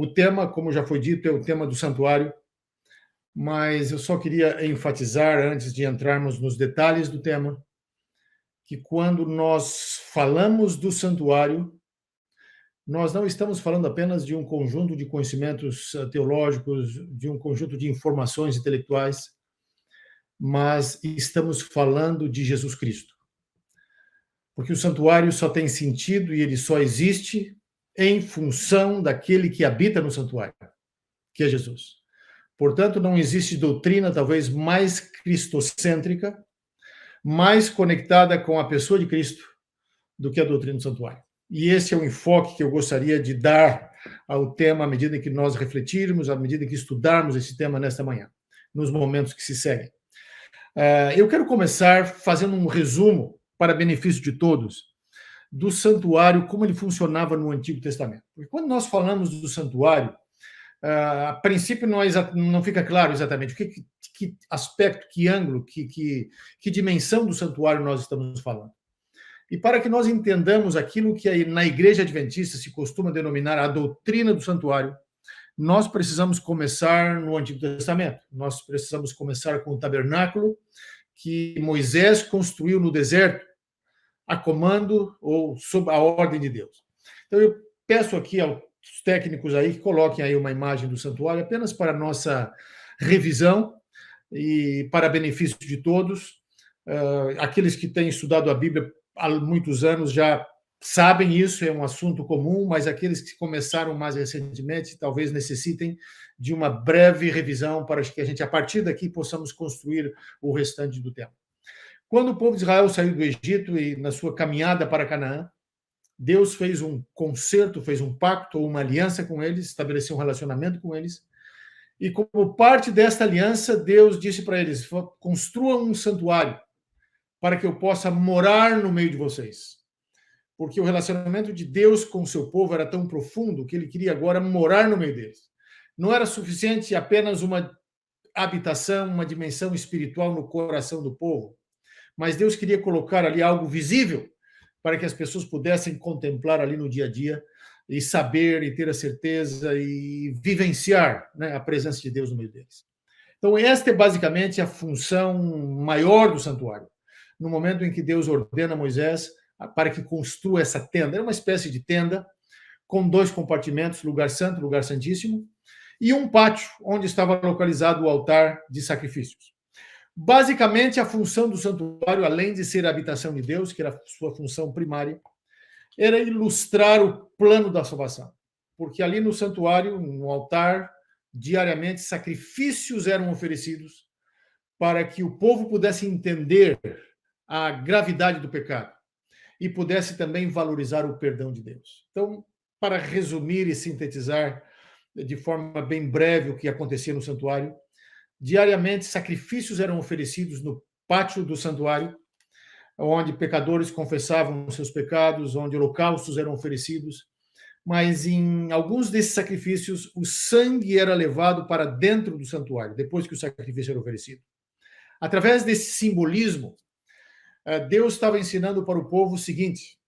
O tema, como já foi dito, é o tema do santuário, mas eu só queria enfatizar, antes de entrarmos nos detalhes do tema, que quando nós falamos do santuário, nós não estamos falando apenas de um conjunto de conhecimentos teológicos, de um conjunto de informações intelectuais, mas estamos falando de Jesus Cristo. Porque o santuário só tem sentido e ele só existe em função daquele que habita no santuário, que é Jesus. Portanto, não existe doutrina talvez mais cristocêntrica, mais conectada com a pessoa de Cristo do que a doutrina do santuário. E esse é o enfoque que eu gostaria de dar ao tema à medida que nós refletirmos, à medida que estudarmos esse tema nesta manhã, nos momentos que se seguem. Eu quero começar fazendo um resumo, para benefício de todos, do santuário, como ele funcionava no Antigo Testamento. Porque quando nós falamos do santuário, a princípio não fica claro exatamente que aspecto, que ângulo, que dimensão do santuário nós estamos falando. E para que nós entendamos aquilo que na Igreja Adventista se costuma denominar a doutrina do santuário, nós precisamos começar no Antigo Testamento. Nós precisamos começar com o tabernáculo que Moisés construiu no deserto, a comando ou sob a ordem de Deus. Então, eu peço aqui aos técnicos aí que coloquem aí uma imagem do santuário apenas para nossa revisão e para benefício de todos. Aqueles que têm estudado a Bíblia há muitos anos já sabem isso, é um assunto comum, mas aqueles que começaram mais recentemente talvez necessitem de uma breve revisão para que a gente, a partir daqui, possamos construir o restante do tema. Quando o povo de Israel saiu do Egito e na sua caminhada para Canaã, Deus fez um concerto, fez um pacto ou uma aliança com eles, estabeleceu um relacionamento com eles, e como parte desta aliança, Deus disse para eles: construam um santuário para que eu possa morar no meio de vocês. Porque o relacionamento de Deus com o seu povo era tão profundo que ele queria agora morar no meio deles. Não era suficiente apenas uma habitação, uma dimensão espiritual no coração do povo, mas Deus queria colocar ali algo visível para que as pessoas pudessem contemplar ali no dia a dia e saber e ter a certeza e vivenciar, né, a presença de Deus no meio deles. Então, esta é basicamente a função maior do santuário. No momento em que Deus ordena a Moisés para que construa essa tenda, era uma espécie de tenda com 2 compartimentos, lugar santo, lugar santíssimo, e um pátio onde estava localizado o altar de sacrifícios. Basicamente, a função do santuário, além de ser a habitação de Deus, que era a sua função primária, era ilustrar o plano da salvação. Porque ali no santuário, no altar, diariamente, sacrifícios eram oferecidos para que o povo pudesse entender a gravidade do pecado e pudesse também valorizar o perdão de Deus. Então, para resumir e sintetizar de forma bem breve o que acontecia no santuário, diariamente, sacrifícios eram oferecidos no pátio do santuário, onde pecadores confessavam seus pecados, onde holocaustos eram oferecidos, mas em alguns desses sacrifícios, o sangue era levado para dentro do santuário, depois que o sacrifício era oferecido. Através desse simbolismo, Deus estava ensinando para o povo o seguinte: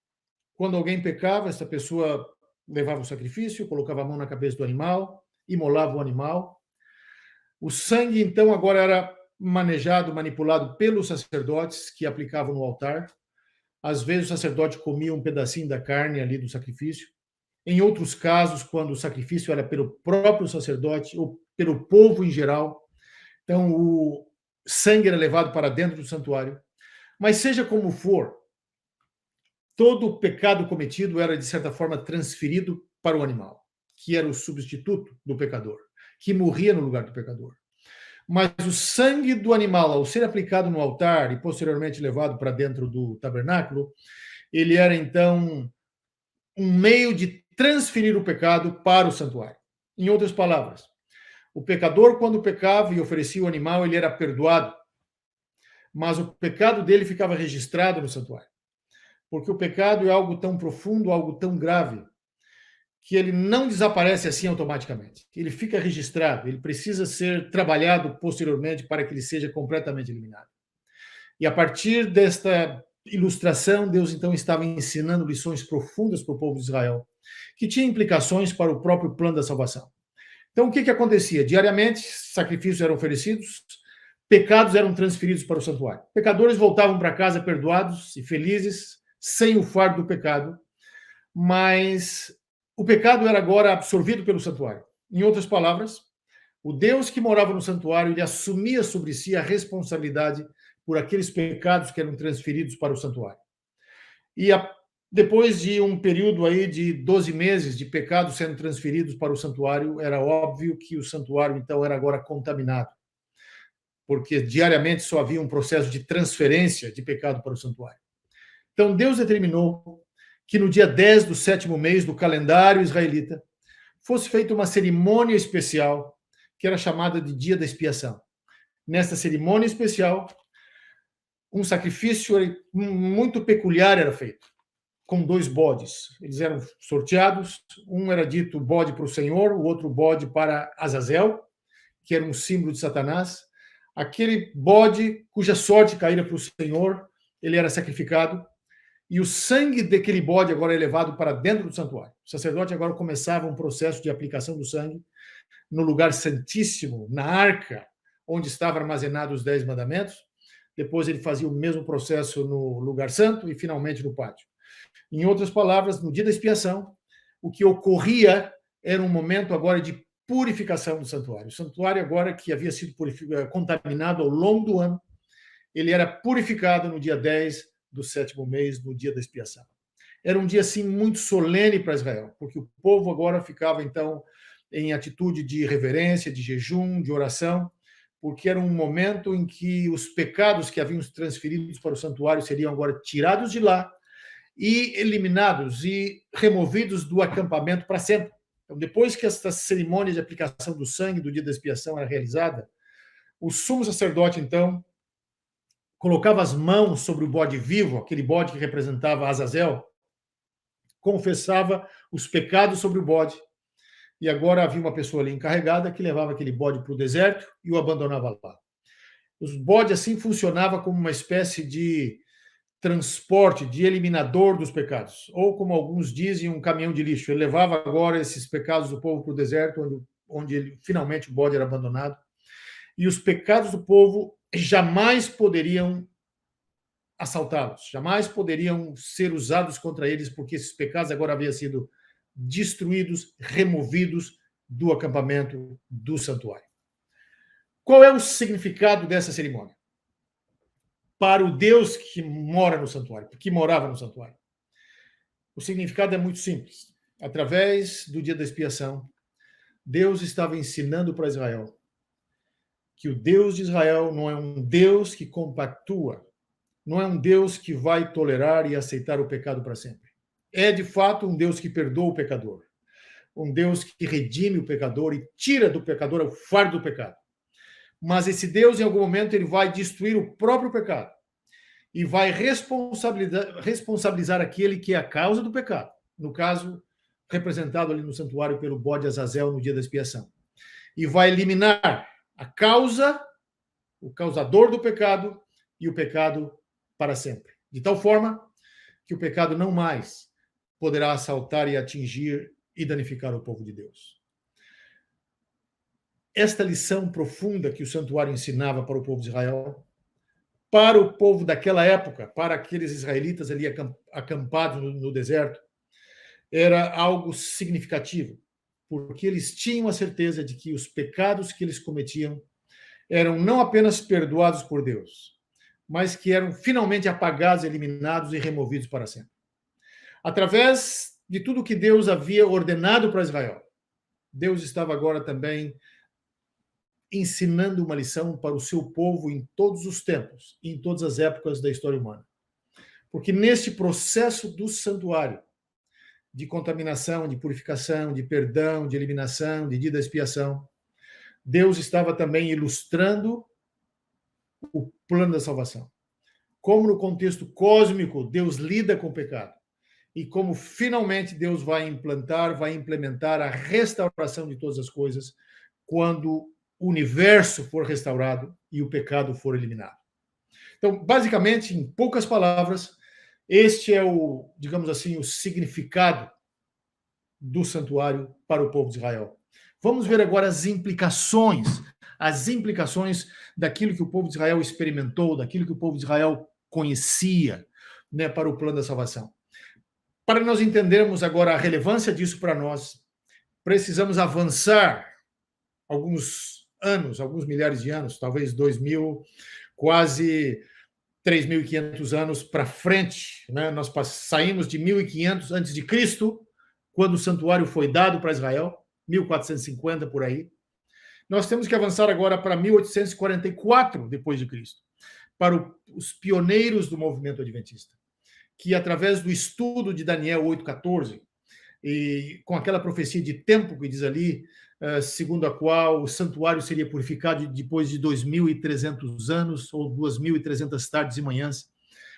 quando alguém pecava, essa pessoa levava o sacrifício, colocava a mão na cabeça do animal, imolava o animal. O sangue, então, agora era manejado, manipulado pelos sacerdotes que aplicavam no altar. Às vezes, o sacerdote comia um pedacinho da carne ali do sacrifício. Em outros casos, quando o sacrifício era pelo próprio sacerdote ou pelo povo em geral, então o sangue era levado para dentro do santuário. Mas seja como for, todo o pecado cometido era, de certa forma, transferido para o animal, que era o substituto do pecador, que morria no lugar do pecador. Mas o sangue do animal, ao ser aplicado no altar e posteriormente levado para dentro do tabernáculo, ele era, então, um meio de transferir o pecado para o santuário. Em outras palavras, o pecador, quando pecava e oferecia o animal, ele era perdoado, mas o pecado dele ficava registrado no santuário. Porque o pecado é algo tão profundo, algo tão grave, que ele não desaparece assim automaticamente. Ele fica registrado, ele precisa ser trabalhado posteriormente para que ele seja completamente eliminado. E a partir desta ilustração, Deus então estava ensinando lições profundas para o povo de Israel, que tinha implicações para o próprio plano da salvação. Então, o que acontecia? Diariamente, sacrifícios eram oferecidos, pecados eram transferidos para o santuário. Pecadores voltavam para casa perdoados e felizes, sem o fardo do pecado, mas o pecado era agora absorvido pelo santuário. Em outras palavras, o Deus que morava no santuário, ele assumia sobre si a responsabilidade por aqueles pecados que eram transferidos para o santuário. E depois de um período aí de 12 meses de pecados sendo transferidos para o santuário, era óbvio que o santuário, então, era agora contaminado, porque diariamente só havia um processo de transferência de pecado para o santuário. Então, Deus determinou que no dia 10 do 7º mês do calendário israelita fosse feita uma cerimônia especial, que era chamada de Dia da Expiação. Nesta cerimônia especial, um sacrifício muito peculiar era feito, com 2 bodes. Eles eram sorteados, um era dito bode para o Senhor, o outro bode para Azazel, que era um símbolo de Satanás. Aquele bode cuja sorte caíra para o Senhor, ele era sacrificado, e o sangue daquele bode agora é levado para dentro do santuário. O sacerdote agora começava um processo de aplicação do sangue no lugar santíssimo, na arca, onde estavam armazenados os 10 mandamentos. Depois ele fazia o mesmo processo no lugar santo e finalmente no pátio. Em outras palavras, no dia da expiação, o que ocorria era um momento agora de purificação do santuário. O santuário agora, que havia sido contaminado ao longo do ano, ele era purificado no dia 10 do 7º mês, no dia da expiação. Era um dia, assim, muito solene para Israel, porque o povo agora ficava, então, em atitude de reverência, de jejum, de oração, porque era um momento em que os pecados que haviam transferidos para o santuário seriam agora tirados de lá e eliminados e removidos do acampamento para sempre. Então, depois que esta cerimônia de aplicação do sangue do dia da expiação era realizada, o sumo sacerdote, então, colocava as mãos sobre o bode vivo, aquele bode que representava Azazel, confessava os pecados sobre o bode, e agora havia uma pessoa ali encarregada que levava aquele bode para o deserto e o abandonava lá. Os bodes, assim, funcionava como uma espécie de transporte, de eliminador dos pecados, ou, como alguns dizem, um caminhão de lixo. Ele levava agora esses pecados do povo para o deserto, onde finalmente o bode era abandonado, e os pecados do povo jamais poderiam assaltá-los, jamais poderiam ser usados contra eles, porque esses pecados agora haviam sido destruídos, removidos do acampamento do santuário. Qual é o significado dessa cerimônia? Para o Deus que mora no santuário, que morava no santuário. O significado é muito simples. Através do dia da expiação, Deus estava ensinando para Israel que o Deus de Israel não é um Deus que compactua, não é um Deus que vai tolerar e aceitar o pecado para sempre. É, de fato, um Deus que perdoa o pecador, um Deus que redime o pecador e tira do pecador o fardo do pecado. Mas esse Deus, em algum momento, ele vai destruir o próprio pecado e vai responsabilizar aquele que é a causa do pecado. No caso, representado ali no santuário pelo bode Azazel no dia da expiação. E vai eliminar a causa, o causador do pecado e o pecado para sempre. De tal forma que o pecado não mais poderá assaltar e atingir e danificar o povo de Deus. Esta lição profunda que o santuário ensinava para o povo de Israel, para o povo daquela época, para aqueles israelitas ali acampados no deserto, era algo significativo, porque eles tinham a certeza de que os pecados que eles cometiam eram não apenas perdoados por Deus, mas que eram finalmente apagados, eliminados e removidos para sempre. Através de tudo que Deus havia ordenado para Israel, Deus estava agora também ensinando uma lição para o seu povo em todos os tempos, em todas as épocas da história humana. Porque neste processo do santuário, de contaminação, de purificação, de perdão, de eliminação, de dia da expiação, Deus estava também ilustrando o plano da salvação. Como no contexto cósmico Deus lida com o pecado e como finalmente Deus vai implementar a restauração de todas as coisas quando o universo for restaurado e o pecado for eliminado. Então, basicamente, em poucas palavras, Este é o, digamos assim, o significado do santuário para o povo de Israel. Vamos ver agora as implicações daquilo que o povo de Israel experimentou, daquilo que o povo de Israel conhecia, né, para o plano da salvação. Para nós entendermos agora a relevância disso para nós, precisamos avançar alguns anos, alguns milhares de anos, talvez 2.000, quase 3.500 anos para frente, né? Nós saímos de 1.500 antes de Cristo, quando o santuário foi dado para Israel, 1450 por aí. Nós temos que avançar agora para 1844 depois de Cristo, para os pioneiros do movimento adventista, que através do estudo de Daniel 8:14 e com aquela profecia de tempo que diz ali, segundo a qual o santuário seria purificado depois de 2.300 anos ou 2.300 tardes e manhãs.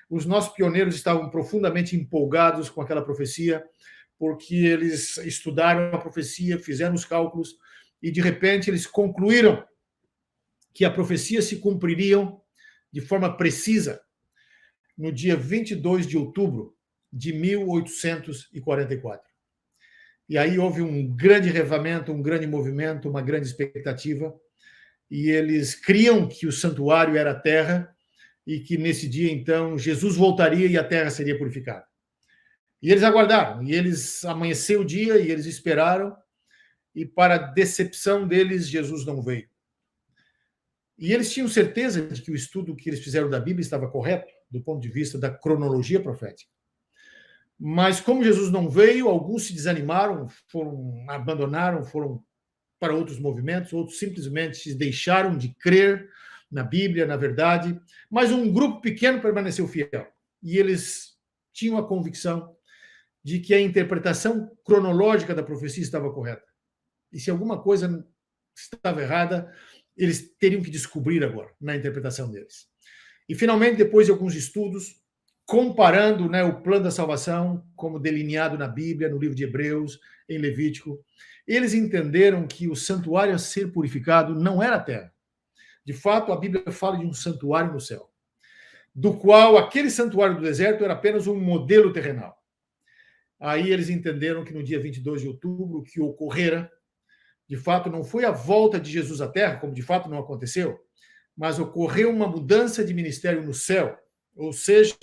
Os nossos pioneiros estavam profundamente empolgados com aquela profecia, porque eles estudaram a profecia, fizeram os cálculos e, de repente, eles concluíram que a profecia se cumpriria de forma precisa no dia 22 de outubro de 1844. E aí houve um grande revamento, um grande movimento, uma grande expectativa, e eles criam que o santuário era a terra e que nesse dia, então, Jesus voltaria e a terra seria purificada. E eles aguardaram, e eles amanheceu o dia e eles esperaram, e para decepção deles, Jesus não veio. E eles tinham certeza de que o estudo que eles fizeram da Bíblia estava correto, do ponto de vista da cronologia profética. Mas como Jesus não veio, alguns se desanimaram, abandonaram, foram para outros movimentos, outros simplesmente deixaram de crer na Bíblia, na verdade, mas um grupo pequeno permaneceu fiel. E eles tinham a convicção de que a interpretação cronológica da profecia estava correta. E se alguma coisa estava errada, eles teriam que descobrir agora, na interpretação deles. E, finalmente, depois de alguns estudos, comparando, né, o plano da salvação, como delineado na Bíblia, no livro de Hebreus, em Levítico, eles entenderam que o santuário a ser purificado não era a terra. De fato, a Bíblia fala de um santuário no céu, do qual aquele santuário do deserto era apenas um modelo terrenal. Aí eles entenderam que no dia 22 de outubro, o que ocorrera, de fato, não foi a volta de Jesus à terra, como de fato não aconteceu, mas ocorreu uma mudança de ministério no céu. Ou seja,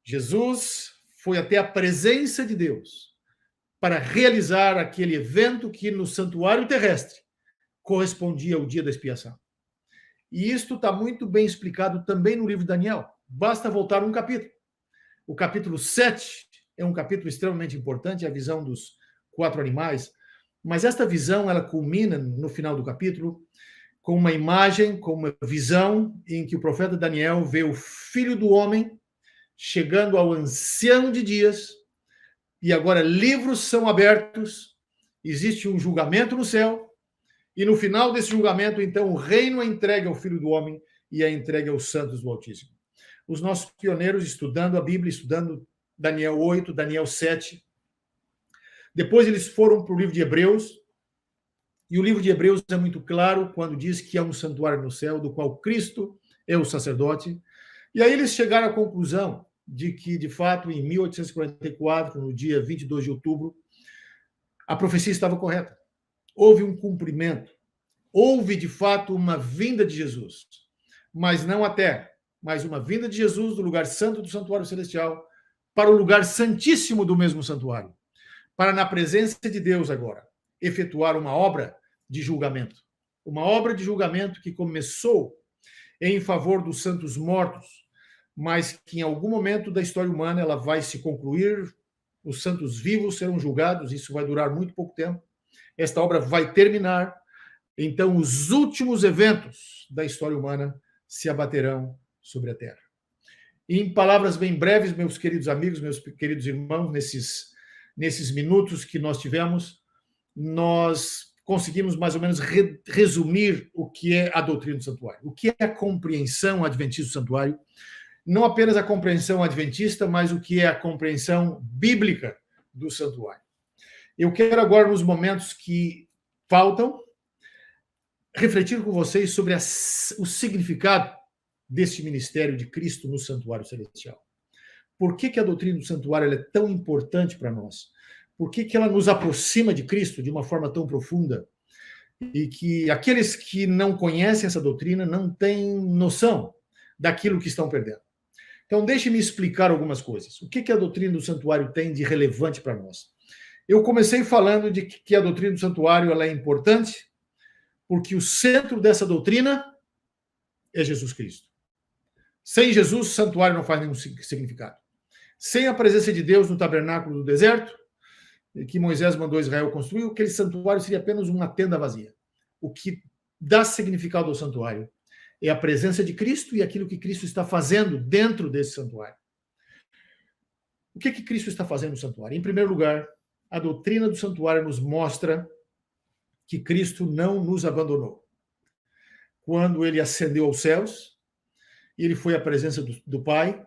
Jesus foi até a presença de Deus para realizar aquele evento que no santuário terrestre correspondia ao dia da expiação. E isto está muito bem explicado também no livro de Daniel. Basta voltar um capítulo. O capítulo 7 é um capítulo extremamente importante, a visão dos 4 animais, mas esta visão ela culmina no final do capítulo com uma imagem, com uma visão em que o profeta Daniel vê o Filho do Homem chegando ao ancião de dias, e agora livros são abertos, existe um julgamento no céu, e no final desse julgamento, então, o reino é entregue ao Filho do Homem e é entregue aos santos do Altíssimo. Os nossos pioneiros estudando a Bíblia, estudando Daniel 8, Daniel 7, depois eles foram para o livro de Hebreus, e o livro de Hebreus é muito claro quando diz que há um santuário no céu, do qual Cristo é o sacerdote. E aí eles chegaram à conclusão de que, de fato, em 1844, no dia 22 de outubro, a profecia estava correta. Houve um cumprimento. Houve, de fato, uma vinda de Jesus. Mas não a terra, mas uma vinda de Jesus do lugar santo do santuário celestial para o lugar santíssimo do mesmo santuário. Para, na presença de Deus agora, efetuar uma obra de julgamento. Uma obra de julgamento que começou em favor dos santos mortos, mas que em algum momento da história humana ela vai se concluir, os santos vivos serão julgados, isso vai durar muito pouco tempo, esta obra vai terminar, então os últimos eventos da história humana se abaterão sobre a terra. E em palavras bem breves, meus queridos amigos, meus queridos irmãos, nesses minutos que nós tivemos, nós conseguimos mais ou menos resumir o que é a doutrina do santuário, o que é a compreensão adventista do santuário, não apenas a compreensão adventista, mas o que é a compreensão bíblica do santuário. Eu quero agora, nos momentos que faltam, refletir com vocês sobre o significado deste ministério de Cristo no santuário celestial. Por que a doutrina do santuário ela é tão importante para nós? Por que ela nos aproxima de Cristo de uma forma tão profunda? E que aqueles que não conhecem essa doutrina não têm noção daquilo que estão perdendo. Então, deixe-me explicar algumas coisas. O que a doutrina do santuário tem de relevante para nós? Eu comecei falando de que a doutrina do santuário ela é importante porque o centro dessa doutrina é Jesus Cristo. Sem Jesus, o santuário não faz nenhum significado. Sem a presença de Deus no tabernáculo do deserto, que Moisés mandou Israel construir, aquele santuário seria apenas uma tenda vazia. O que dá significado ao santuário é a presença de Cristo e aquilo que Cristo está fazendo dentro desse santuário. O que Cristo está fazendo no santuário? Em primeiro lugar, a doutrina do santuário nos mostra que Cristo não nos abandonou. Quando ele ascendeu aos céus, e ele foi à presença do Pai,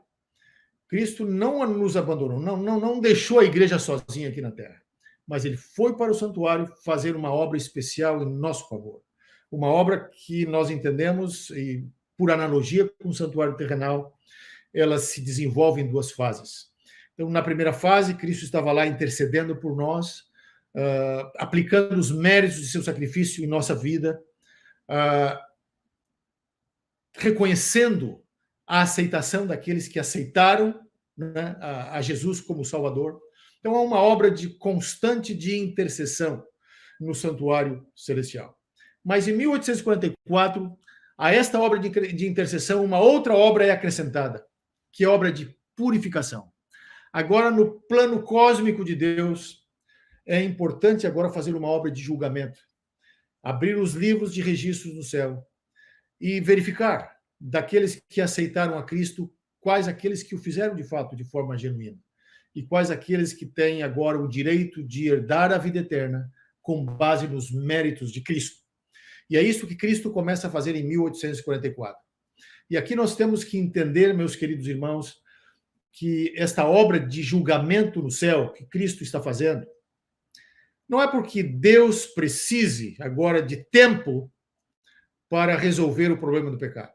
Cristo não nos abandonou, não deixou a igreja sozinha aqui na terra, mas ele foi para o santuário fazer uma obra especial em nosso favor. Uma obra que nós entendemos, e por analogia com o santuário terrenal, ela se desenvolve em duas fases. Então, na primeira fase, Cristo estava lá intercedendo por nós, aplicando os méritos de seu sacrifício em nossa vida, reconhecendo a aceitação daqueles que aceitaram, né, a Jesus como Salvador. Então, há uma obra de constante de intercessão no santuário celestial. Mas em 1844, a esta obra de intercessão, uma outra obra é acrescentada, que é a obra de purificação. Agora, no plano cósmico de Deus, é importante agora fazer uma obra de julgamento, abrir os livros de registros no céu e verificar daqueles que aceitaram a Cristo, quais aqueles que o fizeram de fato, de forma genuína, e quais aqueles que têm agora o direito de herdar a vida eterna com base nos méritos de Cristo. E é isso que Cristo começa a fazer em 1844. E aqui nós temos que entender, meus queridos irmãos, que esta obra de julgamento no céu que Cristo está fazendo, não é porque Deus precise agora de tempo para resolver o problema do pecado.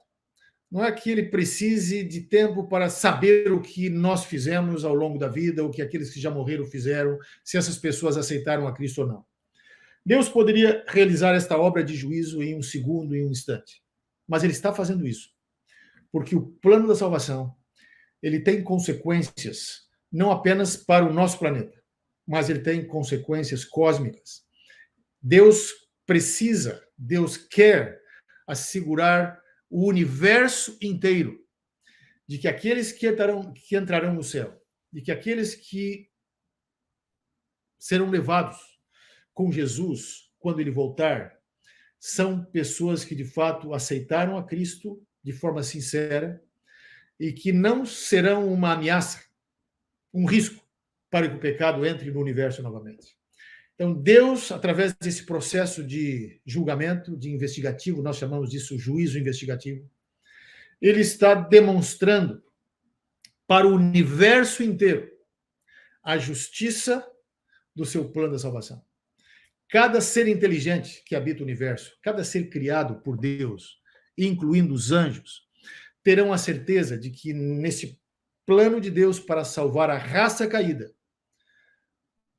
Não é que ele precise de tempo para saber o que nós fizemos ao longo da vida, o que aqueles que já morreram fizeram, se essas pessoas aceitaram a Cristo ou não. Deus poderia realizar esta obra de juízo em um segundo, em um instante. Mas ele está fazendo isso porque o plano da salvação ele tem consequências não apenas para o nosso planeta, mas ele tem consequências cósmicas. Deus precisa, Deus quer assegurar o universo inteiro de que aqueles que entrarão no céu, de que aqueles que serão levados com Jesus quando ele voltar, são pessoas que de fato aceitaram a Cristo de forma sincera e que não serão uma ameaça, um risco para que o pecado entre no universo novamente. Então, Deus, através desse processo de julgamento, de investigativo, nós chamamos disso juízo investigativo, ele está demonstrando para o universo inteiro a justiça do seu plano da salvação. Cada ser inteligente que habita o universo, cada ser criado por Deus, incluindo os anjos, terão a certeza de que nesse plano de Deus para salvar a raça caída,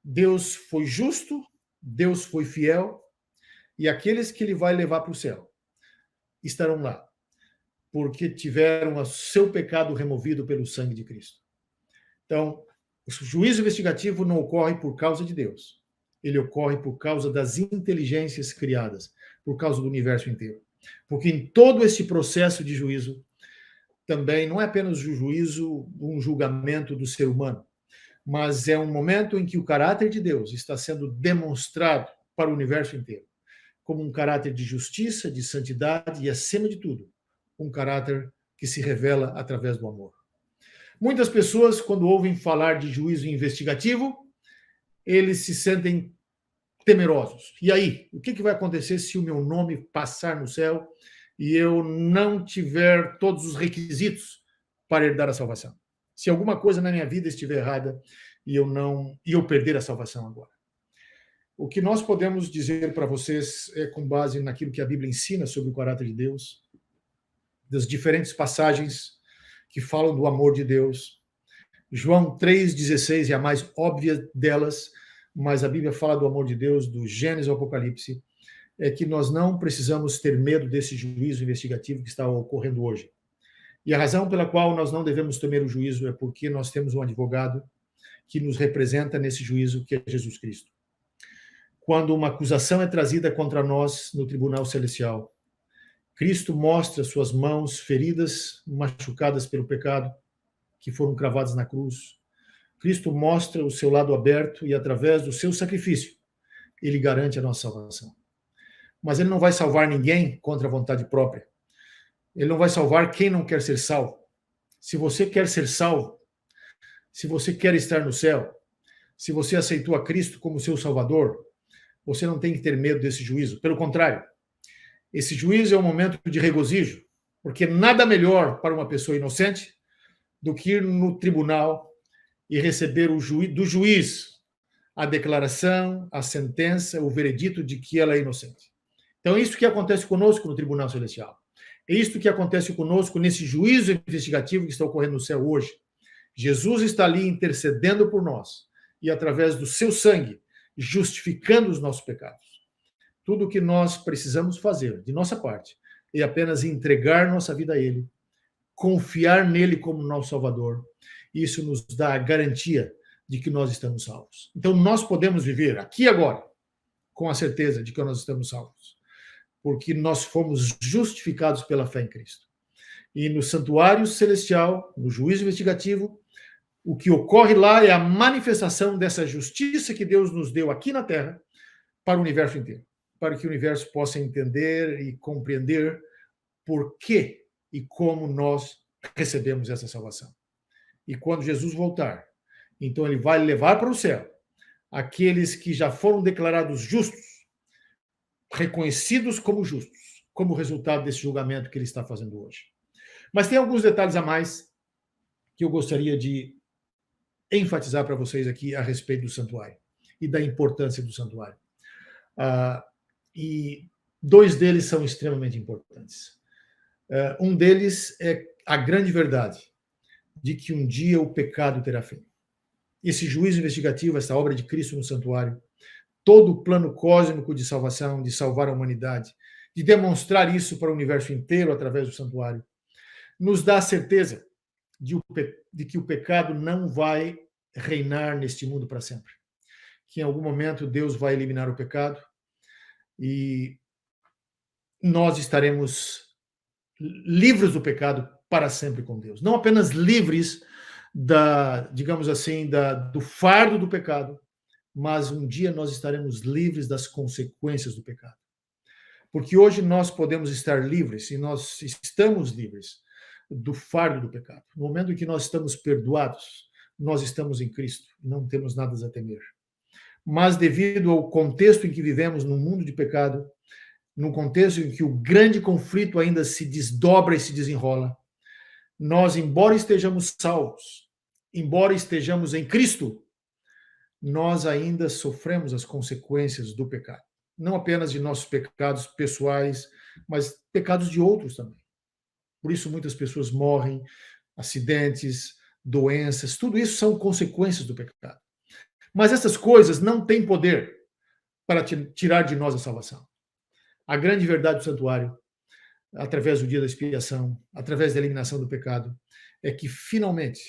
Deus foi justo, Deus foi fiel, e aqueles que ele vai levar para o céu estarão lá, porque tiveram o seu pecado removido pelo sangue de Cristo. Então, o juízo investigativo não ocorre por causa de Deus. Ele ocorre por causa das inteligências criadas, por causa do universo inteiro. Porque em todo esse processo de juízo, também não é apenas o juízo, um julgamento do ser humano, mas é um momento em que o caráter de Deus está sendo demonstrado para o universo inteiro, como um caráter de justiça, de santidade e, acima de tudo, um caráter que se revela através do amor. Muitas pessoas, quando ouvem falar de juízo investigativo, eles se sentem temerosos. E aí, o que vai acontecer se o meu nome passar no céu e eu não tiver todos os requisitos para herdar a salvação? Se alguma coisa na minha vida estiver errada e eu perder a salvação agora. O que nós podemos dizer para vocês é com base naquilo que a Bíblia ensina sobre o caráter de Deus, das diferentes passagens que falam do amor de Deus, João 3,16 é a mais óbvia delas, mas a Bíblia fala do amor de Deus, do Gênesis ao Apocalipse, é que nós não precisamos ter medo desse juízo investigativo que está ocorrendo hoje. E a razão pela qual nós não devemos temer o juízo é porque nós temos um advogado que nos representa nesse juízo, que é Jesus Cristo. Quando uma acusação é trazida contra nós no tribunal celestial, Cristo mostra suas mãos feridas, machucadas pelo pecado, que foram cravadas na cruz. Cristo mostra o seu lado aberto e, através do seu sacrifício, ele garante a nossa salvação. Mas ele não vai salvar ninguém contra a vontade própria. Ele não vai salvar quem não quer ser salvo. Se você quer ser salvo, se você quer estar no céu, se você aceitou a Cristo como seu Salvador, você não tem que ter medo desse juízo. Pelo contrário, esse juízo é um momento de regozijo, porque nada melhor para uma pessoa inocente do que ir no tribunal e receber do juiz a declaração, a sentença, o veredito de que ela é inocente. Então, é isso que acontece conosco no tribunal celestial. É isso que acontece conosco nesse juízo investigativo que está ocorrendo no céu hoje. Jesus está ali intercedendo por nós e, através do seu sangue, justificando os nossos pecados. Tudo o que nós precisamos fazer, de nossa parte, é apenas entregar nossa vida a Ele, confiar nele como nosso Salvador. Isso nos dá a garantia de que nós estamos salvos. Então, nós podemos viver aqui e agora com a certeza de que nós estamos salvos, porque nós fomos justificados pela fé em Cristo. E no santuário celestial, no juízo investigativo, o que ocorre lá é a manifestação dessa justiça que Deus nos deu aqui na Terra para o universo inteiro, para que o universo possa entender e compreender por que e como nós recebemos essa salvação. E quando Jesus voltar, então ele vai levar para o céu aqueles que já foram declarados justos, reconhecidos como justos, como resultado desse julgamento que ele está fazendo hoje. Mas tem alguns detalhes a mais que eu gostaria de enfatizar para vocês aqui a respeito do santuário e da importância do santuário. E dois deles são extremamente importantes. Um deles é a grande verdade de que um dia o pecado terá fim. Esse juízo investigativo, essa obra de Cristo no santuário, todo o plano cósmico de salvação, de salvar a humanidade, de demonstrar isso para o universo inteiro através do santuário, nos dá a certeza de que o pecado não vai reinar neste mundo para sempre. Que em algum momento Deus vai eliminar o pecado e nós estaremos livres do pecado para sempre com Deus. Não apenas livres digamos assim, do fardo do pecado, mas um dia nós estaremos livres das consequências do pecado. Porque hoje nós podemos estar livres, e nós estamos livres do fardo do pecado. No momento em que nós estamos perdoados, nós estamos em Cristo, não temos nada a temer. Mas devido ao contexto em que vivemos, num mundo de pecado, num contexto em que o grande conflito ainda se desdobra e se desenrola, nós, embora estejamos salvos, embora estejamos em Cristo, nós ainda sofremos as consequências do pecado. Não apenas de nossos pecados pessoais, mas pecados de outros também. Por isso muitas pessoas morrem, acidentes, doenças, tudo isso são consequências do pecado. Mas essas coisas não têm poder para tirar de nós a salvação. A grande verdade do santuário, através do dia da expiação, através da eliminação do pecado, é que finalmente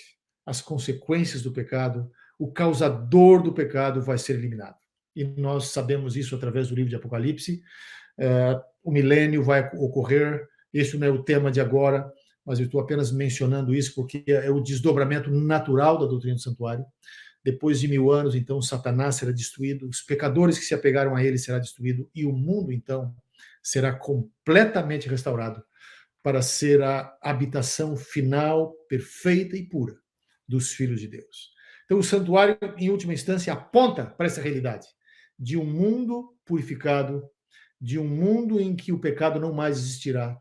as consequências do pecado, o causador do pecado vai ser eliminado. E nós sabemos isso através do livro de Apocalipse. O milênio vai ocorrer, esse não é o tema de agora, mas eu estou apenas mencionando isso porque é o desdobramento natural da doutrina do santuário. Depois de 1000 anos, então, Satanás será destruído, os pecadores que se apegaram a ele será destruído, e o mundo, então, será completamente restaurado para ser a habitação final, perfeita e pura dos filhos de Deus. Então, o santuário, em última instância, aponta para essa realidade de um mundo purificado, de um mundo em que o pecado não mais existirá,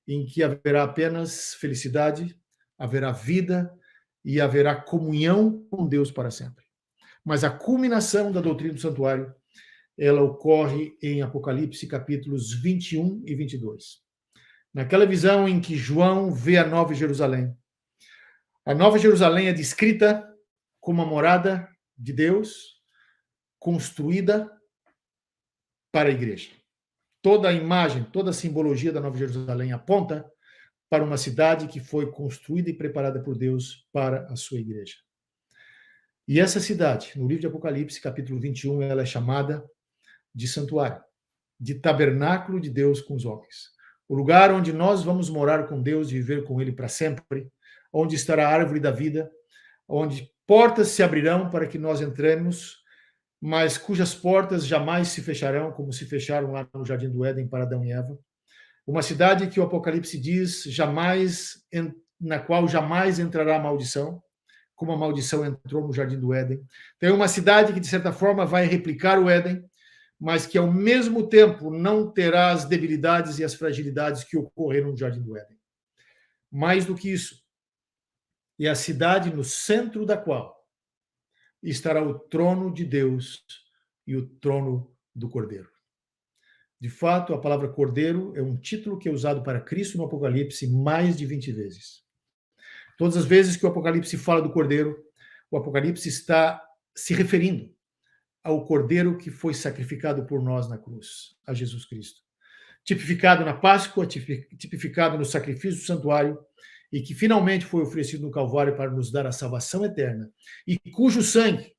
em que haverá apenas felicidade, haverá vida e haverá comunhão com Deus para sempre. Mas a culminação da doutrina do santuário, ela ocorre em Apocalipse, capítulos 21 e 22. Naquela visão em que João vê a Nova Jerusalém, A Nova Jerusalém é descrita como a morada de Deus, construída para a igreja. Toda a imagem, toda a simbologia da Nova Jerusalém aponta para uma cidade que foi construída e preparada por Deus para a sua igreja. E essa cidade, no livro de Apocalipse, capítulo 21, ela é chamada de santuário, de tabernáculo de Deus com os homens. O lugar onde nós vamos morar com Deus e viver com Ele para sempre, onde estará a árvore da vida, onde portas se abrirão para que nós entremos, mas cujas portas jamais se fecharão, como se fecharam lá no Jardim do Éden para Adão e Eva. Uma cidade que o Apocalipse diz na qual jamais entrará a maldição, como a maldição entrou no Jardim do Éden. Tem uma cidade que, de certa forma, vai replicar o Éden, mas que, ao mesmo tempo, não terá as debilidades e as fragilidades que ocorreram no Jardim do Éden. Mais do que isso, é a cidade no centro da qual estará o trono de Deus e o trono do Cordeiro. De fato, a palavra Cordeiro é um título que é usado para Cristo no Apocalipse mais de 20 vezes. Todas as vezes que o Apocalipse fala do Cordeiro, o Apocalipse está se referindo ao Cordeiro que foi sacrificado por nós na cruz, a Jesus Cristo. Tipificado na Páscoa, tipificado no sacrifício do santuário, e que finalmente foi oferecido no Calvário para nos dar a salvação eterna, e cujo sangue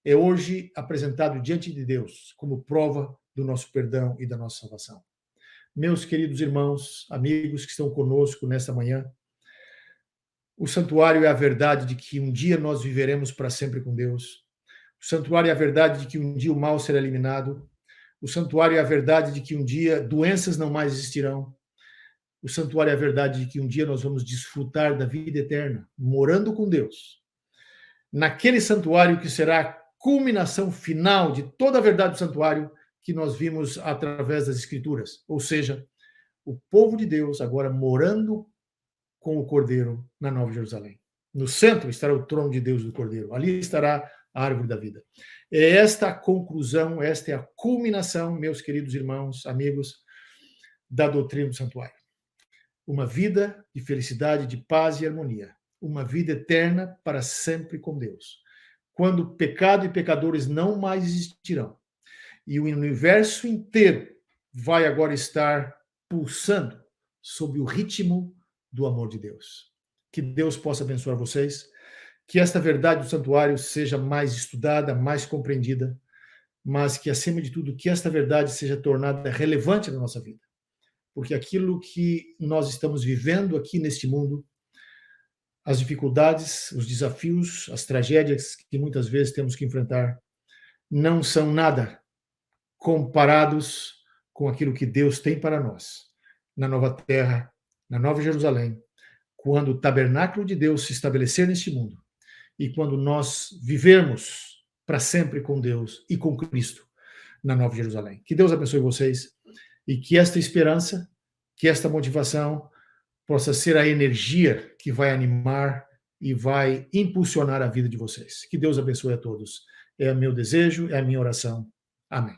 é hoje apresentado diante de Deus como prova do nosso perdão e da nossa salvação. Meus queridos irmãos, amigos que estão conosco nesta manhã, o santuário é a verdade de que um dia nós viveremos para sempre com Deus. O santuário é a verdade de que um dia o mal será eliminado. O santuário é a verdade de que um dia doenças não mais existirão. O santuário é a verdade de que um dia nós vamos desfrutar da vida eterna, morando com Deus. Naquele santuário que será a culminação final de toda a verdade do santuário que nós vimos através das Escrituras. Ou seja, o povo de Deus agora morando com o Cordeiro na Nova Jerusalém. No centro estará o trono de Deus do Cordeiro. Ali estará a árvore da vida. É esta a conclusão, esta é a culminação, meus queridos irmãos, amigos, da doutrina do santuário. Uma vida de felicidade, de paz e harmonia. Uma vida eterna para sempre com Deus. Quando pecado e pecadores não mais existirão. E o universo inteiro vai agora estar pulsando sob o ritmo do amor de Deus. Que Deus possa abençoar vocês. Que esta verdade do santuário seja mais estudada, mais compreendida, mas que, acima de tudo, que esta verdade seja tornada relevante na nossa vida. Porque aquilo que nós estamos vivendo aqui neste mundo, as dificuldades, os desafios, as tragédias que muitas vezes temos que enfrentar, não são nada comparados com aquilo que Deus tem para nós, na nova terra, na Nova Jerusalém, quando o tabernáculo de Deus se estabelecer neste mundo e quando nós vivermos para sempre com Deus e com Cristo na Nova Jerusalém. Que Deus abençoe vocês e que esta esperança, que esta motivação possa ser a energia que vai animar e vai impulsionar a vida de vocês. Que Deus abençoe a todos. É o meu desejo, é a minha oração. Amém.